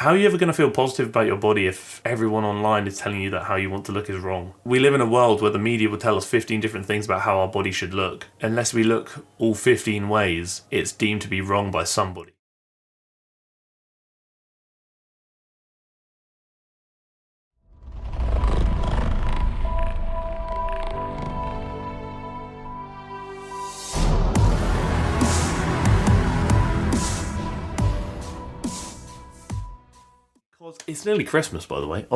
How are you ever going to feel positive about your body if everyone online is telling you that how you want to look is wrong? We live in a world where the media will tell us 15 different things about how our body should look. Unless we look all 15 ways, it's deemed to be wrong by somebody. It's nearly Christmas, by the way,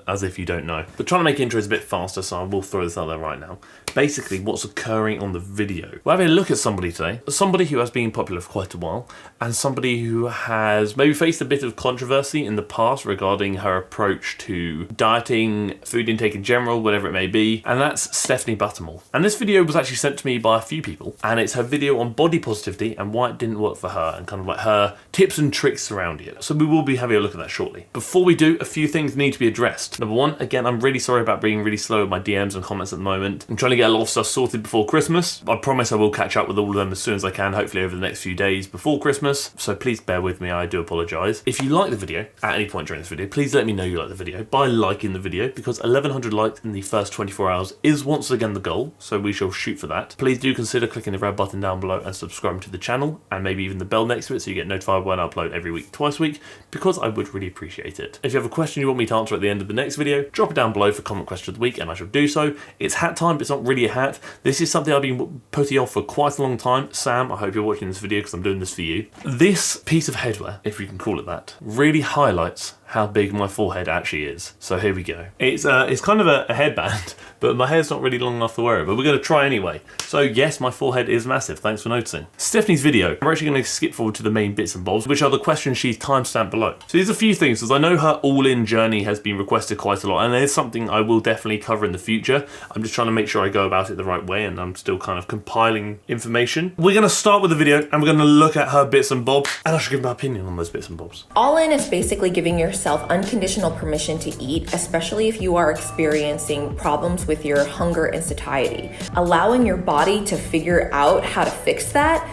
as if you don't know. But trying to make intros a bit faster, so I will throw this out there right now. Basically, what's occurring on the video. We're having a look at somebody today. Somebody who has been popular for quite a while, and somebody who has maybe faced a bit of controversy in the past regarding her approach to dieting, food intake in general, whatever it may be, and that's Stephanie Buttermore. And this video was actually sent to me by a few people, and it's her video on body positivity and why it didn't work for her, and kind of like her tips and tricks surrounding it. So we will be having a look at that shortly. Before we do, a few things need to be addressed. Number one, again, I'm really sorry about being really slow with my DMs and comments at the moment. I'm trying to get a lot of stuff sorted before Christmas. I promise I will catch up with all of them as soon as I can, hopefully over the next few days before Christmas. So please bear with me, I do apologise. If you like the video, at any point during this video, please let me know you like the video by liking the video, because 1100 likes in the first 24 hours is once again the goal, so we shall shoot for that. Please do consider clicking the red button down below and subscribing to the channel, and maybe even the bell next to it so you get notified when I upload every week, twice a week, because I would really appreciate it. If you have a question you want me to answer at the end of the next video, drop it down below for comment question of the week and I shall do so. It's hat time, but it's not really a hat. This is something I've been putting off for quite a long time. Sam, I hope you're watching this video because I'm doing this for you. This piece of headwear, if you can call it that, really highlights how big my forehead actually is. So here we go. It's kind of a headband, but my hair's not really long enough to wear it, but we're going to try anyway. So yes, my forehead is massive. Thanks for noticing. Stephanie's video, we're actually going to skip forward to the main bits and bobs, which are the questions she's timestamped below. So there's a few things, because I know her all-in journey has been requested quite a lot, and there's something I will definitely cover in the future. I'm just trying to make sure I go about it the right way, and I'm still kind of compiling information. We're going to start with the video, and we're going to look at her bits and bobs, and I should give my opinion on those bits and bobs. All in is basically giving yourself unconditional permission to eat, especially if you are experiencing problems with your hunger and satiety. Allowing your body to figure out how to fix that.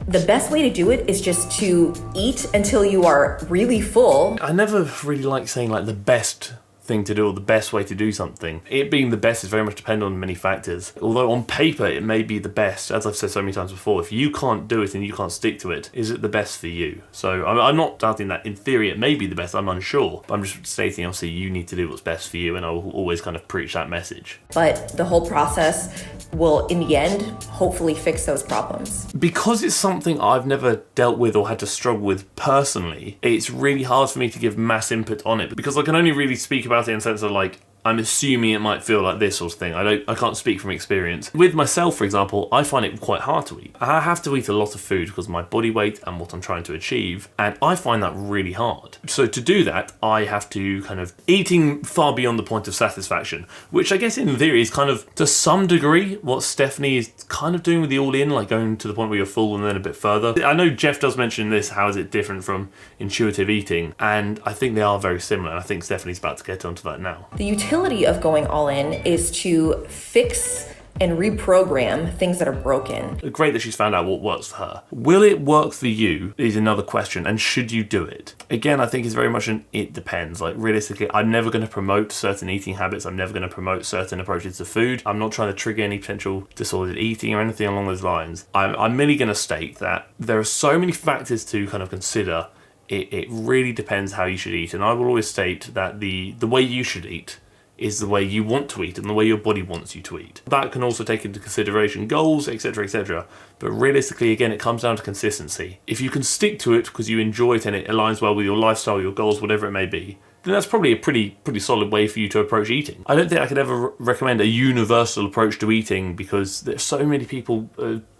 The best way to do it is just to eat until you are really full. I never really like saying like the best thing to do or the best way to do something. It being the best is very much dependent on many factors. Although on paper it may be the best, as I've said so many times before, if you can't do it and you can't stick to it, is it the best for you? So I'm not doubting that in theory it may be the best, I'm unsure, but I'm just stating obviously you need to do what's best for you, and I will always kind of preach that message. But the whole process will in the end hopefully fix those problems. Because it's something I've never dealt with or had to struggle with personally, it's really hard for me to give mass input on it, because I can only really speak about it in the sense of like, I'm assuming it might feel like this sort of thing. I can't speak from experience. With myself, for example, I find it quite hard to eat. I have to eat a lot of food because of my body weight and what I'm trying to achieve, and I find that really hard. So to do that, I have to kind of eating far beyond the point of satisfaction, which I guess in theory is kind of to some degree what Stephanie is kind of doing with the all in, like going to the point where you're full and then a bit further. I know Jeff does mention this, how is it different from intuitive eating, and I think they are very similar, and I think Stephanie's about to get onto that now. The utility of going all in is to fix and reprogram things that are broken. Great that she's found out what works for her. Will it work for you is another question, and should you do it? Again, I think it's very much an it depends. Like realistically, I'm never going to promote certain eating habits. I'm never going to promote certain approaches to food. I'm not trying to trigger any potential disordered eating or anything along those lines. I'm merely going to state that there are so many factors to kind of consider. It really depends how you should eat, and I will always state that the way you should eat is the way you want to eat and the way your body wants you to eat. That can also take into consideration goals, etc, etc. But realistically, again, it comes down to consistency. If you can stick to it because you enjoy it and it aligns well with your lifestyle, your goals, whatever it may be, then that's probably a pretty solid way for you to approach eating. I don't think I could ever recommend a universal approach to eating, because there's so many people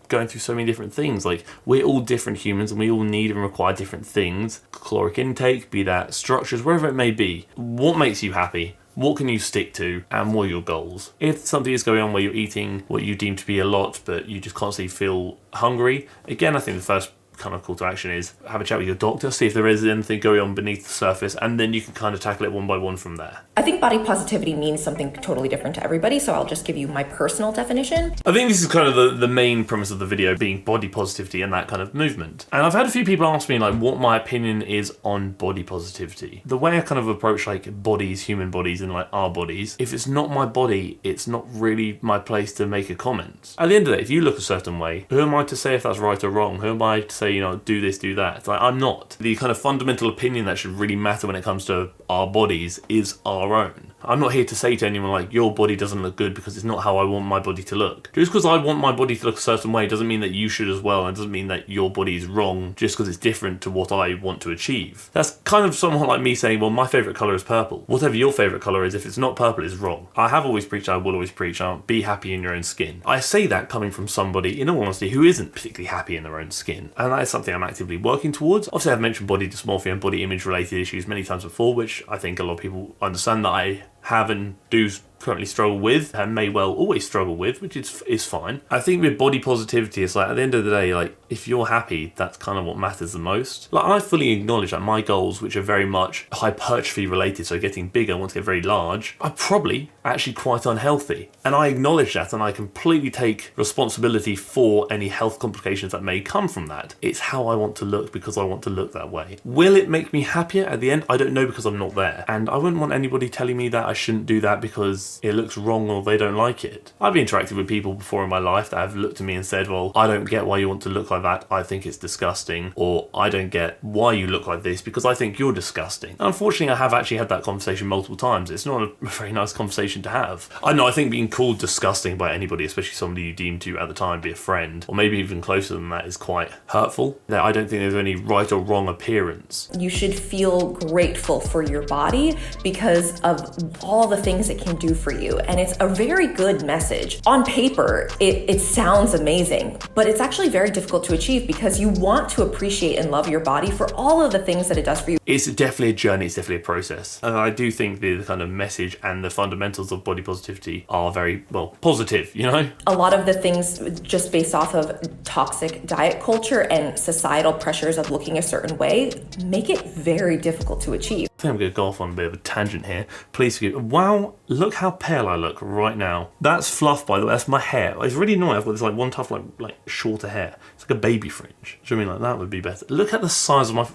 going through so many different things. Like, we're all different humans and we all need and require different things. Caloric intake, be that structures, wherever it may be. What makes you happy? What can you stick to, and what are your goals? If something is going on where you're eating what you deem to be a lot, but you just constantly feel hungry, again, I think the first kind of call to action is have a chat with your doctor, see if there is anything going on beneath the surface, and then you can kind of tackle it one by one from there. I think body positivity means something totally different to everybody, so I'll just give you my personal definition. I think this is kind of the main premise of the video, being body positivity and that kind of movement. And I've had a few people ask me like what my opinion is on body positivity. The way I kind of approach like bodies, human bodies, and like our bodies, if it's not my body, it's not really my place to make a comment. At the end of the day, if you look a certain way, who am I to say if that's right or wrong? Who am I to say, you know, do this, do that? It's like, I'm not. The kind of fundamental opinion that should really matter when it comes to our bodies is our own. I'm not here to say to anyone like, your body doesn't look good because it's not how I want my body to look. Just because I want my body to look a certain way doesn't mean that you should as well, and it doesn't mean that your body is wrong just because it's different to what I want to achieve. That's kind of somewhat like me saying, well, my favourite colour is purple. Whatever your favourite colour is, if it's not purple, it's wrong. I have always preached, I will always preach, be happy in your own skin. I say that coming from somebody, in all honesty, who isn't particularly happy in their own skin. And that is something I'm actively working towards. Obviously, I've mentioned body dysmorphia and body image related issues many times before, which I think a lot of people understand that I have and do currently struggle with, and may well always struggle with, which is fine. I think with body positivity, it's like at the end of the day, like if you're happy, that's kind of what matters the most. Like I fully acknowledge that my goals, which are very much hypertrophy related, so getting bigger, I want to get very large, are probably actually quite unhealthy. And I acknowledge that, and I completely take responsibility for any health complications that may come from that. It's how I want to look because I want to look that way. Will it make me happier at the end? I don't know because I'm not there. And I wouldn't want anybody telling me that I shouldn't do that because it looks wrong or they don't like it. I've interacted with people before in my life that have looked at me and said, well, I don't get why you want to look like that. I think it's disgusting. Or I don't get why you look like this because I think you're disgusting. Unfortunately, I have actually had that conversation multiple times. It's not a very nice conversation to have. I know, I think being called disgusting by anybody, especially somebody you deem to at the time be a friend, or maybe even closer than that, is quite hurtful. I don't think there's any right or wrong appearance. You should feel grateful for your body because of all the things it can do for you. And it's a very good message. On paper, it sounds amazing, but it's actually very difficult to achieve because you want to appreciate and love your body for all of the things that it does for you. It's definitely a journey, it's definitely a process. And I do think the kind of message and the fundamentals of body positivity are very, well, positive, you know? A lot of the things just based off of toxic diet culture and societal pressures of looking a certain way make it very difficult to achieve. I think I'm going to go off on a bit of a tangent here. Please forgive me. Wow, look how pale I look right now. That's fluff, by the way. That's my hair. It's really annoying. I've got this like one tough, like shorter hair. It's like a baby fringe. Do you know what I mean? Like that would be better. Look at the size of my...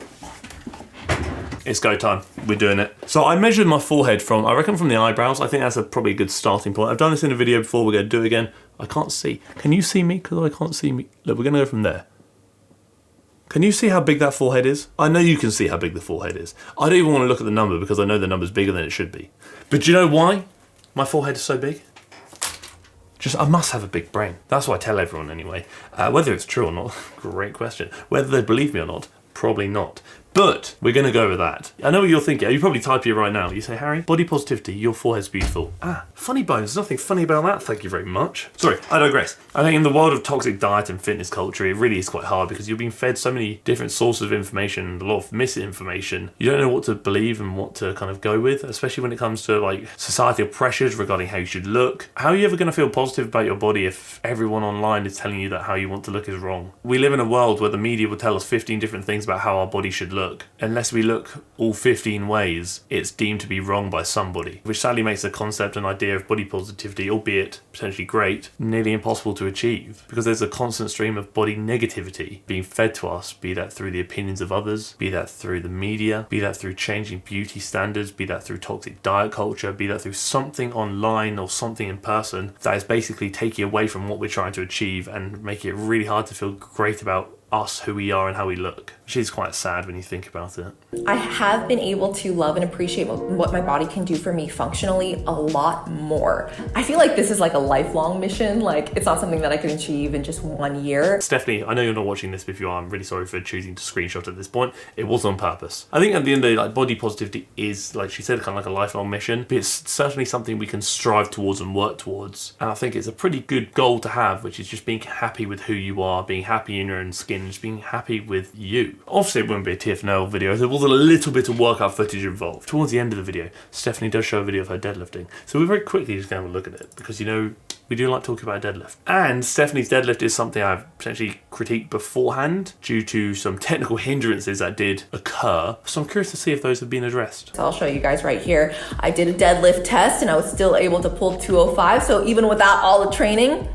It's go time. We're doing it. So I measured my forehead from the eyebrows. I think that's probably a good starting point. I've done this in a video before. We're going to do it again. I can't see. Can you see me? Because I can't see me. Look, we're going to go from there. Can you see how big that forehead is? I know you can see how big the forehead is. I don't even want to look at the number because I know the number's bigger than it should be. But do you know why my forehead is so big? I must have a big brain. That's what I tell everyone anyway. Whether it's true or not, great question. Whether they believe me or not, probably not. But we're going to go with that. I know what you're thinking. You probably type here right now. You say, Harry, body positivity, your forehead's beautiful. Funny bones. There's nothing funny about that. Thank you very much. Sorry, I digress. I think in the world of toxic diet and fitness culture, it really is quite hard because you're being fed so many different sources of information and a lot of misinformation. You don't know what to believe and what to kind of go with, especially when it comes to like societal pressures regarding how you should look. How are you ever going to feel positive about your body if everyone online is telling you that how you want to look is wrong? We live in a world where the media will tell us 15 different things about how our body should look. Unless we look all 15 ways, it's deemed to be wrong by somebody, which sadly makes the concept and idea of body positivity, albeit potentially great, nearly impossible to achieve because there's a constant stream of body negativity being fed to us, be that through the opinions of others, be that through the media, be that through changing beauty standards, be that through toxic diet culture, be that through something online or something in person that is basically taking away from what we're trying to achieve and making it really hard to feel great about us, who we are and how we look, which is quite sad when you think about it. I have been able to love and appreciate what my body can do for me functionally a lot more. I feel like this is like a lifelong mission. Like it's not something that I can achieve in just 1 year. Stephanie, I know you're not watching this, but if you are, I'm really sorry for choosing to screenshot at this point. It was on purpose. I think at the end of the day, like body positivity is, like she said, kind of like a lifelong mission, but it's certainly something we can strive towards and work towards. And I think it's a pretty good goal to have, which is just being happy with who you are, being happy in your own skin, in and just being happy with you. Obviously, it wouldn't be a TFNL video. There was a little bit of workout footage involved. Towards the end of the video, Stephanie does show a video of her deadlifting. So we're very quickly just going to have a look at it because, you know, we do like talking about deadlift. And Stephanie's deadlift is something I've potentially critiqued beforehand due to some technical hindrances that did occur. So I'm curious to see if those have been addressed. So I'll show you guys right here. I did a deadlift test and I was still able to pull 205. So even without all the training,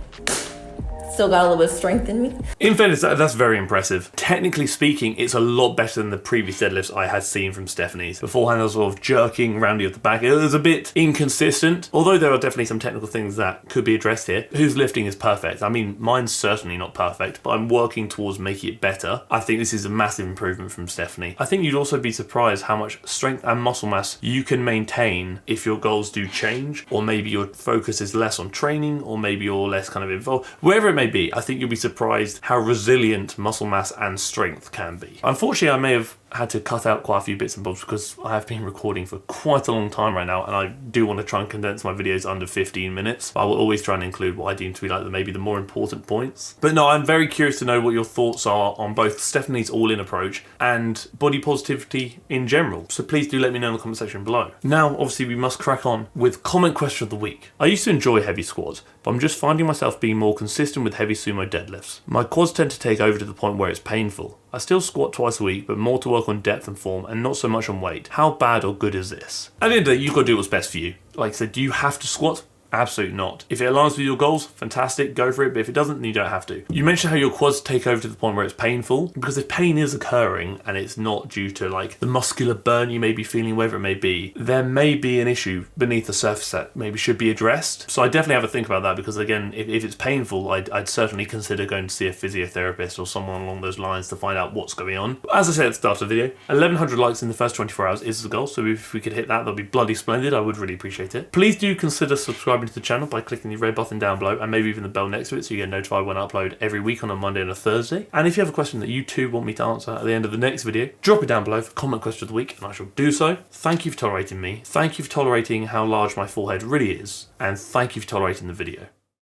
still got a little bit of strength in me. In fairness, that's very impressive. Technically speaking, it's a lot better than the previous deadlifts I had seen from Stephanie's. Beforehand, I was sort of jerking roundy at the back. It was a bit inconsistent, although there are definitely some technical things that could be addressed here. Whose lifting is perfect? I mean, mine's certainly not perfect, but I'm working towards making it better. I think this is a massive improvement from Stephanie. I think you'd also be surprised how much strength and muscle mass you can maintain if your goals do change, or maybe your focus is less on training, or maybe you're less kind of involved. Wherever it may be, I think you'll be surprised how resilient muscle mass and strength can be. Unfortunately, I may have had to cut out quite a few bits and bobs because I have been recording for quite a long time right now, and I do want to try and condense my videos under 15 minutes. I will always try and include what I deem to be like maybe the more important points. But no, I'm very curious to know what your thoughts are on both Stephanie's all-in approach and body positivity in general. So please do let me know in the comment section below. Now, obviously, we must crack on with comment question of the week. I used to enjoy heavy squats, but I'm just finding myself being more consistent with heavy sumo deadlifts. My quads tend to take over to the point where it's painful. I still squat twice a week, but more to work on depth and form and not so much on weight. How bad or good is this? At the end of the day, you've got to do what's best for you. Like I said, do you have to squat? Absolutely not. If it aligns with your goals, fantastic, go for it. But if it doesn't, then you don't have to. You mentioned how your quads take over to the point where it's painful, because if pain is occurring and it's not due to like the muscular burn you may be feeling, whatever it may be, there may be an issue beneath the surface that maybe should be addressed. So I definitely have a think about that, because again, if it's painful, I'd certainly consider going to see a physiotherapist or someone along those lines to find out what's going on. But as I said at the start of the video, 1,100 likes in the first 24 hours is the goal. So if we could hit that, that'd be bloody splendid. I would really appreciate it. Please do consider subscribing to the channel by clicking the red button down below and maybe even the bell next to it so you get notified when I upload every week on a Monday and a Thursday. And if you have a question that you too want me to answer at the end of the next video, drop it down below for comment question of the week and I shall do so. Thank you for tolerating me. Thank you for tolerating how large my forehead really is. And thank you for tolerating the video.